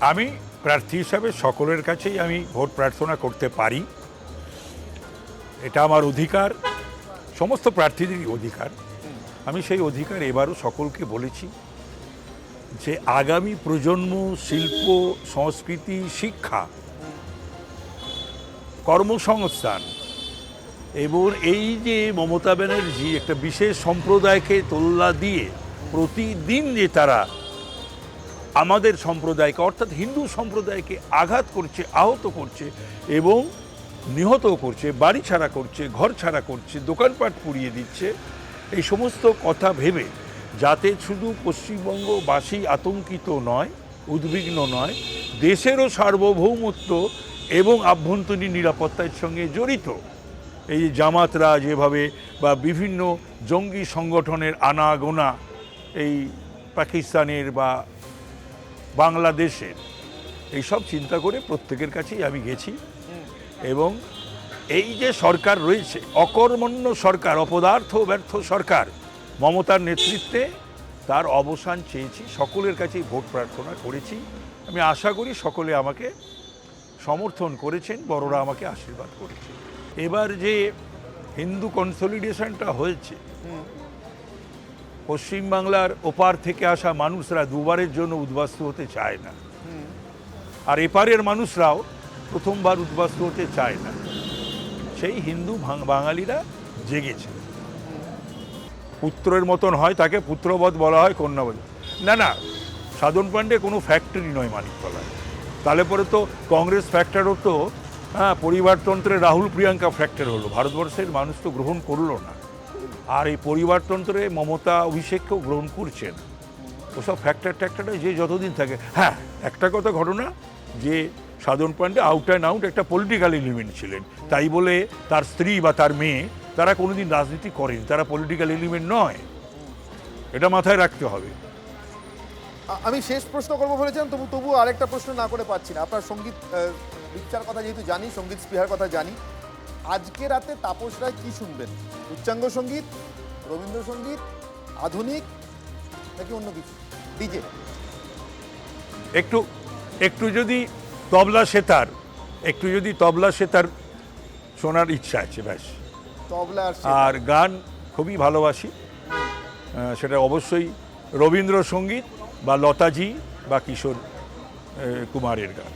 আমি প্রার্থী হিসাবে সকলের কাছেই আমি ভোট প্রার্থনা করতে পারি, এটা আমার অধিকার, সমস্ত প্রার্থীদেরই অধিকার। আমি সেই অধিকার এবারও সকলকে বলেছি যে আগামী প্রজন্ম শিল্প, সংস্কৃতি, শিক্ষা, কর্মসংস্থান এবং এই যে মমতা ব্যানার্জি একটা বিশেষ সম্প্রদায়কে তোল্লা দিয়ে প্রতিদিন যে তারা আমাদের সম্প্রদায়কে অর্থাৎ হিন্দু সম্প্রদায়কে আঘাত করছে, আহত করছে এবং নিহত করছে, বাড়ি ছাড়া করছে, ঘর ছাড়া করছে, দোকানপাট পুড়িয়ে দিচ্ছে, এই সমস্ত কথা ভেবে যাতে শুধু পশ্চিমবঙ্গবাসী আতঙ্কিত নয়, উদ্বিগ্ন নয়, দেশেরও সার্বভৌমত্ব এবং আভ্যন্তরীণ নিরাপত্তার সঙ্গে জড়িত এই জামাতরা যেভাবে বা বিভিন্ন জঙ্গি সংগঠনের আনাগোনা এই পাকিস্তানের বা বাংলাদেশের এইসব চিন্তা করে প্রত্যেকের কাছেই আমি গেছি এবং এই যে সরকার রয়েছে অকর্মণ্য সরকার, অপদার্থ ব্যর্থ সরকার মমতার নেতৃত্বে, তার অবসান চেয়েছি, সকলের কাছেই ভোট প্রার্থনা করেছি। আমি আশা করি সকলে আমাকে সমর্থন করেছেন, বড়রা আমাকে আশীর্বাদ করেছে। এবার যে হিন্দু কনসলিডেশনটা হয়েছে, পশ্চিমবাংলার ওপার থেকে আসা মানুষরা দুবারের জন্য উদ্বাস্তু হতে চায় না, আর এপারের মানুষরাও প্রথমবার উদ্বাস্তু হতে চায় না। সেই হিন্দু বাঙালিরা জেগেছে। পুত্রের মতন হয় তাকে পুত্রবধ বলা হয়, কন্যাবধ না। না, সাধন পাণ্ডে কোনো ফ্যাক্টরি নয় মানিকতলায়। তাহলে পরে তো কংগ্রেস ফ্যাক্টর হতো, হ্যাঁ, পরিবারতন্ত্রে রাহুল প্রিয়াঙ্কা ফ্যাক্টর হলো, ভারতবর্ষের মানুষ তো গ্রহণ করলো না। আর এই পরিবারতন্ত্রে মমতা অভিষেককেও গ্রহণ করছে না। ওসব ফ্যাক্টরটা যে যতদিন থাকে। হ্যাঁ, একটা কথা ঘটনা যে সাধন পাণ্ডে আউট অ্যান্ড আউট একটা পলিটিক্যাল এলিমেন্ট ছিলেন, তাই বলে তার স্ত্রী বা তার মেয়ে তারা কোনোদিন রাজনীতি করেন, তারা পলিটিক্যাল এলিমেন্ট নয়, এটা মাথায় রাখতে হবে। আমি শেষ প্রশ্ন করবো বলেছিলাম, তবু আরেকটা প্রশ্ন না করে পাচ্ছি না। আপনার সঙ্গীত বিচ্ছার কথা যেহেতু জানি, সঙ্গীত স্পৃহার কথা জানি, আজকে রাতে তাপস রায় কি শুনবেন? উচ্চাঙ্গ সঙ্গীত, রবীন্দ্রসঙ্গীত, আধুনিক নাকি অন্য কিছু? ডিজে একটু যদি তবলা সেতার শোনার ইচ্ছা আছে, ব্যাস। তবলা আর গান খুবই ভালোবাসি, সেটা অবশ্যই রবীন্দ্রসঙ্গীত বা লতাজি বা কিশোর কুমারের গান।